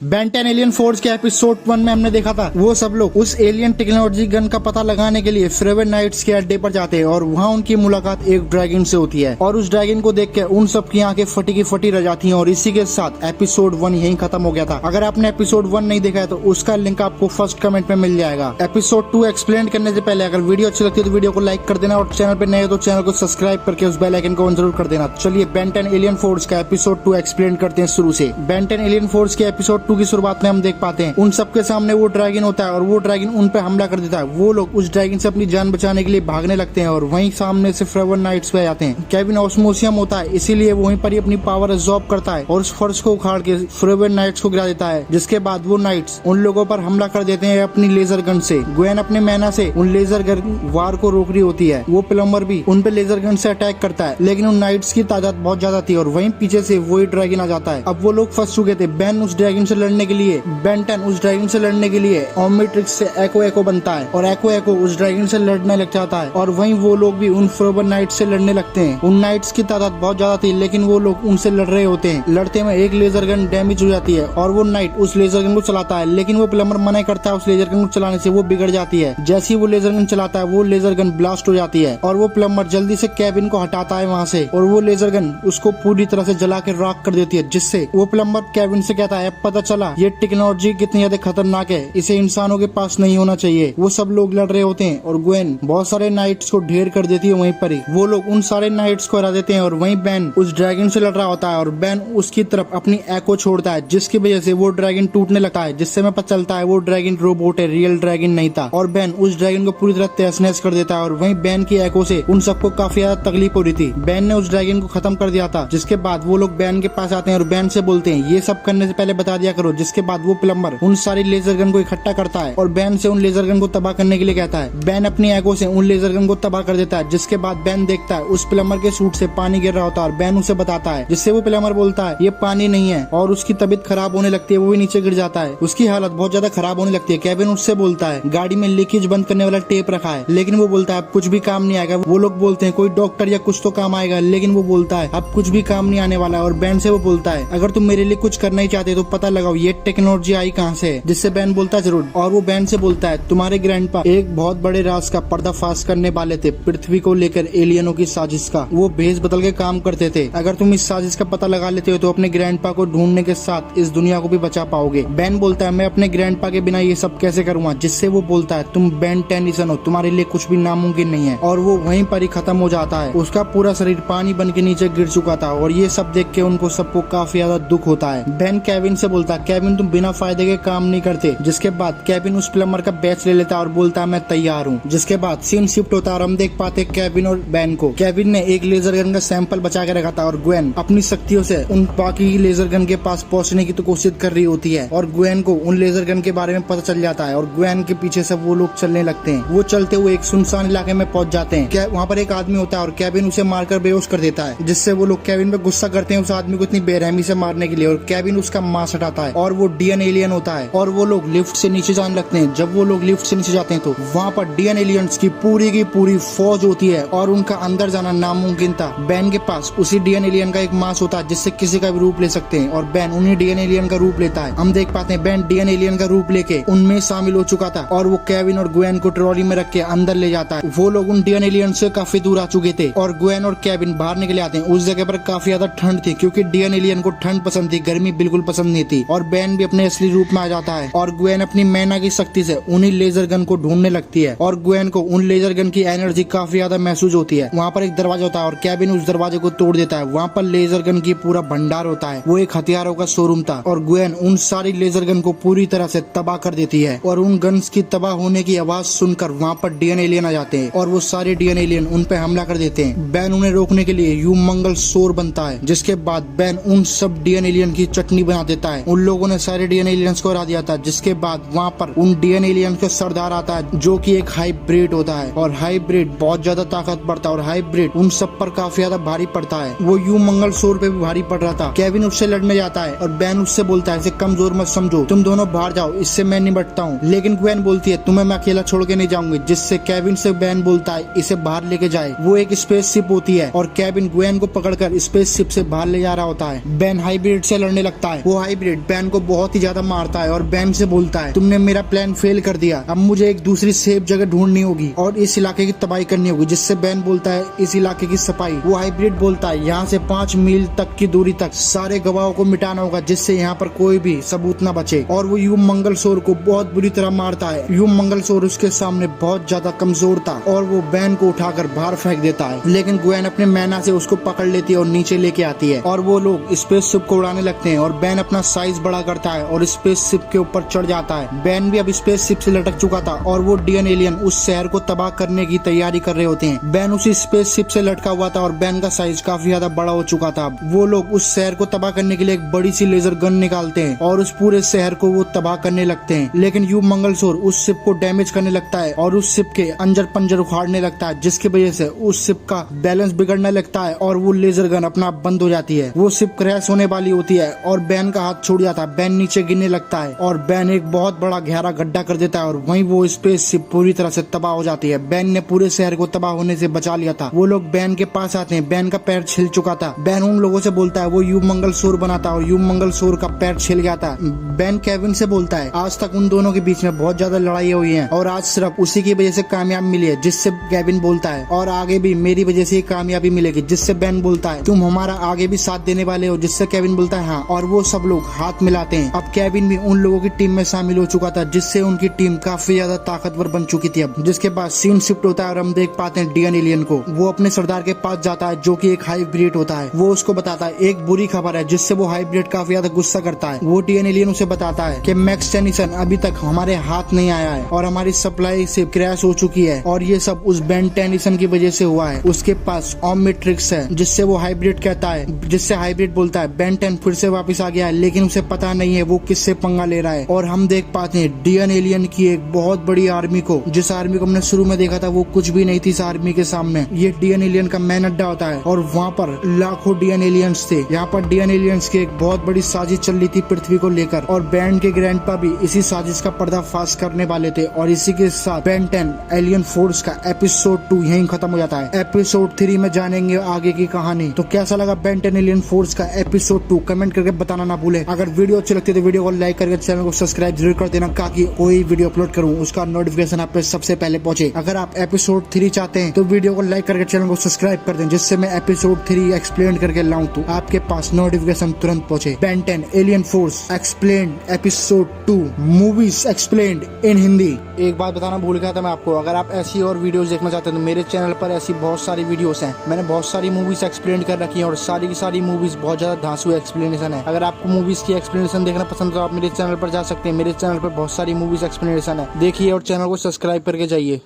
Ben 10 alien force के episode 1 में हमने देखा था वो सब लोग उस एलियन टेक्नोलॉजी गन का पता लगाने के लिए फ्रेवन नाइट्स के अड्डे पर जाते हैं और वहाँ उनकी मुलाकात एक ड्रैगन से होती है और उस ड्रैगन को देख के उन सब की आंखें फटी की फटी रह जाती हैं और इसी के साथ एपिसोड 1 यहीं खत्म हो गया था। अगर आपने एपिसोड 1 नहीं देखा है तो उसका लिंक आपको फर्स्ट कमेंट में मिल जाएगा। एपिसोड 2 एक्सप्लेन करने से पहले अगर वीडियो अच्छी लगती है तो वीडियो को लाइक कर देना और चैनल पे नए हो तो चैनल को सब्सक्राइब करके उस बेल आइकन को ऑन जरूर कर देना। चलिए बेन 10 एलियन फोर्स का एपिसोड 2 एक्सप्लेन करते हैं शुरू से। बेन 10 एलियन फोर्स के एपिसोड 2 की शुरुआत में हम देख पाते हैं उन सबके सामने वो ड्रैगन होता है और वो ड्रैगन उन पे हमला कर देता है। वो लोग उस ड्रैगन से अपनी जान बचाने के लिए भागने लगते हैं और वहीं सामने से फ्रेवन नाइट्स पे आते हैं। केविन ऑस्मोसियम होता है इसीलिए वहीं पर ही अपनी पावर एब्जॉर्ब करता है और उस फर्श को उखाड़ के फ्रेवन नाइट्स को गिरा देता है। जिसके बाद वो नाइट्स उन लोगों पर हमला कर देते हैं अपनी लेजर गन से। ग्वेन अपने मैना से उन लेजर गन वार को रोक रही होती है। वो प्लम्बर भी उन पे लेजर गन से अटैक करता है लेकिन उन नाइट्स की तादाद बहुत ज्यादा थी और वहीं पीछे से वही ड्रैगन आ जाता है। अब वो लोग फंस चुके थे। बेन उस ड्रैगन से लड़ने के लिए उस ड्रैगन से लड़ने के लिए ओमनिट्रिक्स से एको बनता है और एको उस ड्रैगन से लड़ने लग जाता है और वहीं वो लोग भी उन फ्रेवन नाइट्स से लड़ने लगते हैं। उन नाइट्स की तादाद बहुत ज्यादा थी लेकिन वो लोग उनसे लड़ रहे होते हैं। लड़ते में एक लेजर गन डैमेज हो जाती है और वो नाइट उस लेजर गन को चलाता है लेकिन वो प्लम्बर मना करता है उस लेजर गन को चलाने से। वो बिगड़ जाती है। जैसे ही वो लेजर गन चलाता है वो लेजर गन ब्लास्ट हो जाती है और वो प्लम्बर जल्दी से केविन को हटाता है वहाँ से और वो लेजर गन उसको पूरी तरह से जला के राख कर देती है। जिससे वो प्लम्बर केविन से कहता है पता चला ये टेक्नोलॉजी कितनी ज्यादा खतरनाक है, इसे इंसानों के पास नहीं होना चाहिए। वो सब लोग लड़ रहे होते हैं और ग्वेन बहुत सारे नाइट्स को ढेर कर देती है वहीं पर ही। वो लोग उन सारे नाइट्स को हरा देते हैं और वहीं बेन उस ड्रैगन से लड़ रहा होता है और बेन उसकी तरफ अपनी एको छोड़ता है जिसकी वजह से वो ड्रैगन टूटने लगता है। जिससे हमें पता चलता है वो ड्रैगन रोबोट है, रियल ड्रैगन नहीं था और बेन उस ड्रैगन को पूरी तरह तहस नहस कर देता है और वहीं बेन की एको से उन सबको काफी ज्यादा तकलीफ हो रही थी। बेन ने उस ड्रैगन को खत्म कर दिया था। जिसके बाद वो लोग बेन के पास आते हैं और बेन से बोलते हैं ये सब करने से पहले बता दिया करो। जिसके बाद वो प्लम्बर उन सारी लेजर गन को इकट्ठा करता है और बेन से उन लेजर गन को तबाह करने के लिए कहता है। बेन अपनी एको से उन लेजर गन को तबाह कर देता है। जिसके बाद बेन देखता है उस प्लम्बर के सूट से पानी गिर रहा होता है और बेन उसे बताता है जिससे वो प्लम्बर बोलता है ये पानी नहीं है और उसकी तबीयत खराब होने लगती है। वो भी नीचे गिर जाता है। उसकी हालत बहुत ज्यादा खराब होने लगती है। केविन उससे बोलता है गाड़ी में लीकेज बंद करने वाला टेप रखा है लेकिन वो बोलता है अब कुछ भी काम नहीं आएगा। वो लोग बोलते हैं कोई डॉक्टर या कुछ तो काम आएगा लेकिन वो बोलता है अब कुछ भी काम नहीं आने वाला है और बेन से वो बोलता है अगर तुम मेरे लिए कुछ करना ही चाहते तो पता लगाओ ये टेक्नोलॉजी आई कहाँ से है। जिससे बेन बोलता है जरूर और वो बेन से बोलता है तुम्हारे ग्रैंडपा एक बहुत बड़े राज का पर्दाफाश करने वाले थे, पृथ्वी को लेकर एलियनों की साजिश का। वो भेस बदल के काम करते थे। अगर तुम इस साजिश का पता लगा लेते हो तो अपने ग्रैंडपा को ढूंढने के साथ इस दुनिया को भी बचा पाओगे। बेन बोलता है मैं अपने ग्रैंडपा के बिना ये सब कैसे करूँगा। जिससे वो बोलता है तुम बेन 10 हो, तुम्हारे लिए कुछ भी नामुमकिन नहीं है और वो वहीं पर ही खत्म हो जाता है। उसका पूरा शरीर पानी बन के नीचे गिर चुका था और ये सब देख के उनको सबको काफी ज्यादा दुख होता है। बेन केविन से बोलता है केविन तुम बिना फायदे के काम नहीं करते। जिसके बाद केविन उस प्लम्बर का बैच ले लेता है और बोलता है मैं तैयार हूँ। जिसके बाद सीन शिफ्ट होता है और हम देख पाते केविन और बेन को। केविन ने एक लेजर गन का सैंपल बचा के रखा था और ग्वेन अपनी शक्तियों से उन बाकी लेजर गन के पास पहुंचने की तो कोशिश कर रही होती है और ग्वेन को उन लेजर गन के बारे में पता चल जाता है और ग्वेन के पीछे से वो लोग चलने लगते हैं। वो चलते हुए एक सुनसान इलाके में पहुंच जाते हैं। वहाँ पर एक आदमी होता है और केविन उसे मारकर बेहोश कर देता है। जिससे वो लोग केविन पे गुस्सा करते हैं उस आदमी को इतनी बेरहमी से मारने के लिए और केविन उसका मांस हटाता है और वो डीएन एलियन होता है और वो लोग लिफ्ट से नीचे जाने लगते हैं। जब वो लोग लिफ्ट से नीचे जाते हैं तो वहाँ पर डीएन एलियंस की पूरी फौज होती है और उनका अंदर जाना नामुमकिन था। बेन के पास उसी डीएन एलियन का एक मांस होता है जिससे किसी का भी रूप ले सकते हैं और बेन उन्हीं डीएन एलियन का रूप लेता है। हम देख पाते हैं बेन डीएन एलियन का रूप लेके उनमें शामिल हो चुका था और वो केविन और ग्वेन को ट्रॉली में रख के अंदर ले जाता है। वो लोग उन डीएन एलियन से काफी दूर आ चुके थे और ग्वेन और केविन बाहर निकले आते हैं। उस जगह पर काफी ज्यादा ठंड थी क्योंकि डीएन एलियन को ठंड पसंद थी, गर्मी बिल्कुल पसंद नहीं थी और बेन भी अपने असली रूप में आ जाता है और ग्वेन अपनी मैना की शक्ति से उन्हीं लेजर गन को ढूंढने लगती है और ग्वेन को उन लेजर गन की एनर्जी काफी ज्यादा महसूस होती है। वहाँ पर एक दरवाजा होता है और केविन उस दरवाजे को तोड़ देता है। वहाँ पर लेजर गन की पूरा भंडार होता है। वो एक हथियारों का शोरूम था और ग्वेन उन सारी लेजर गन को पूरी तरह से तबाह कर देती है और उन गन्स की तबाह होने की आवाज सुनकर वहाँ पर डीएन एलियन आ जाते हैं और वो सारे डीएन एलियन उन पे हमला कर देते हैं। बेन उन्हें रोकने के लिए यू मंगल शोर बनता है। जिसके बाद बेन उन सब डीएन एलियन की चटनी बना देता है। उन लोगों ने सारे डीएन एलियंस को हरा दिया था। जिसके बाद वहाँ पर उन डीएन एलियन का सरदार आता है जो कि एक हाइब्रिड होता है और हाइब्रिड बहुत ज्यादा ताकतवर था और हाइब्रिड उन सब पर काफी ज्यादा भारी पड़ता है। वो यू मंगल शोर पे भी भारी पड़ रहा था। केविन उससे लड़ने जाता है और बेन उससे बोलता है इसे कमजोर मत समझो, तुम दोनों बाहर जाओ, इससे मैं निपटता हूँ। लेकिन ग्वेन बोलती है तुम्हें मैं अकेला छोड़ के नहीं जाऊंगी। जिससे केविन से बेन बोलता है इसे बाहर लेके जाए। वो एक स्पेसशिप होती है और केविन ग्वेन को पकड़कर स्पेसशिप से बाहर ले जा रहा होता है। बेन हाइब्रिड से लड़ने लगता है। वो हाइब्रिड बैन को बहुत ही ज्यादा मारता है और बैन से बोलता है तुमने मेरा प्लान फेल कर दिया, अब मुझे एक दूसरी सेफ जगह ढूंढनी होगी और इस इलाके की तबाही करनी होगी। जिससे बैन बोलता है इस इलाके की सफाई। वो हाइब्रिड बोलता है यहाँ से 5 मील तक की दूरी तक सारे गवाहों को मिटाना होगा जिससे यहाँ पर कोई भी सबूत न बचे। और वो यूम मंगलसोर को बहुत बुरी तरह मारता है। यूम मंगलसोर उसके सामने बहुत ज्यादा कमजोर था और वो बैन को उठाकर बाहर फेंक देता है, लेकिन ग्वेन अपने मैना से उसको पकड़ लेती है और नीचे लेके आती है और वो लोग स्पेसशिप को उड़ाने लगते हैं और बैन अपना साइज बड़ा करता है और स्पेसशिप के ऊपर चढ़ जाता है। बैन भी अब स्पेसशिप से लटक चुका था और वो डीएन एलियन उस शहर को तबाह करने की तैयारी कर रहे होते हैं। बैन उसी स्पेसशिप से लटका हुआ था और बैन का साइज काफी ज्यादा बड़ा हो चुका था। वो लोग उस शहर को तबाह करने के लिए एक बड़ी सी लेजर गन निकालते हैं और उस पूरे शहर को वो तबाह करने लगते हैं। लेकिन यूम मंगलसोर उस शिप को डैमेज करने लगता है और उस शिप के अंजर पंजर उखाड़ने लगता है, जिसकी वजह से उस शिप का बैलेंस बिगड़ने लगता है और वो लेजर गन अपना बंद हो जाती है। वो शिप क्रैश होने वाली होती है और बैन का हाथ छूट जाता है। बैन नीचे गिरने लगता है और बैन एक बहुत बड़ा गहरा गड्ढा कर देता है और वहीं वो स्पेस शिप पूरी तरह से तबाह हो जाती है। बैन ने पूरे शहर को तबाह होने से बचा लिया था। वो लोग बैन के पास आते हैं। बैन का पैर छिल चुका था। बैन उन लोगों से बोलता है वो यूम मंगलसोर बनाता और यूम मंगलसोर का पैर छिल गया था। बैन केविन से बोलता है आज तक उन दोनों के बीच में बहुत ज्यादा लड़ाई हुई है और आज सिर्फ उसी की वजह से कामयाब मिली है। जिससे केविन बोलता है और आगे भी मेरी वजह से ही कामयाबी मिलेगी। जिससे बैन बोलता है तुम हमारा आगे भी साथ देने वाले हो। जिससे केविन बोलता है हाँ, और वो सब लोग हाथ मिलाते हैं। अब केविन भी उन लोगों की टीम में शामिल हो चुका था जिससे उनकी टीम काफी ज्यादा ताकतवर बन चुकी थी। अब जिसके बाद सीन शिफ्ट होता है और हम देख पाते हैं डीएन एलियन को। वो अपने सरदार के पास जाता है जो कि एक हाइब्रिड होता है। वो उसको बताता है एक बुरी खबर है, जिससे वो हाइब्रिड काफी ज्यादा गुस्सा करता है। वो डीएन एलियन उसे बताता है कि मैक्स टेनिसन अभी तक हमारे हाथ नहीं आया है और हमारी सप्लाई से क्रैश हो चुकी है और ये सब उस बेन टेनिसन की वजह से हुआ है। उसके पास ओमनिट्रिक्स है, जिससे वो हाइब्रिड कहता है। जिससे हाइब्रिड बोलता है बेन 10 फिर से वापस आ गया है, लेकिन उसे पता नहीं है वो किससे पंगा ले रहा है। और हम देख पाते हैं डीएन एलियन की एक बहुत बड़ी आर्मी को, जिस आर्मी को हमने शुरू में देखा था वो कुछ भी नहीं थी इस आर्मी के सामने। ये डीएन एलियन का मैन अड्डा होता है और वहाँ पर लाखों डीएन एलियंस थे। यहाँ पर डीएन एलियंस की एक बहुत बड़ी साजिश चल रही थी पृथ्वी को लेकर और बैन के ग्रैंडपा भी इसी साजिश का पर्दाफाश करने वाले थे। और इसी के साथ बेन 10 एलियन फोर्स का एपिसोड 2 यहीं खत्म हो जाता है। एपिसोड 3 में जानेंगे आगे की कहानी। तो कैसा लगा बेन 10 एलियन फोर्स का एपिसोड 2 कमेंट करके बताना ना भूले। अगर वीडियो अच्छी लगती है तो वीडियो को लाइक करके चैनल को सब्सक्राइब जरूर कर देना, ताकि कोई वीडियो अपलोड करूँ उसका नोटिफिकेशन आप पे सबसे पहले पहुंचे। अगर आप एपिसोड 3 चाहते हैं तो वीडियो को लाइक करके चैनल को सब्सक्राइब कर दें, जिससे मैं एपिसोड 3 एक्सप्लेन करके लाऊं तो आपके पास नोटिफिकेशन तुरंत पहुंचे। Ben 10 alien force explained episode 2 movies explained इन हिंदी। एक बात बताना भूल गया था मैं आपको, अगर आप ऐसी और वीडियोस देखना चाहते हैं तो मेरे चैनल पर ऐसी बहुत सारी वीडियोस हैं। मैंने बहुत सारी मूवीज एक्सप्लेन कर रखी हैं और सारी की सारी मूवीज बहुत ज्यादा धांसू एक्सप्लेनेशन है। अगर आपको मूवीज की एक्सप्लेनेशन देखना पसंद है तो आप मेरे चैनल पर जा सकते हैं। मेरे चैनल पर बहुत सारी मूवीज एक्सप्लेनेशन है, देखिए और चैनल को सब्सक्राइब करके जाइए।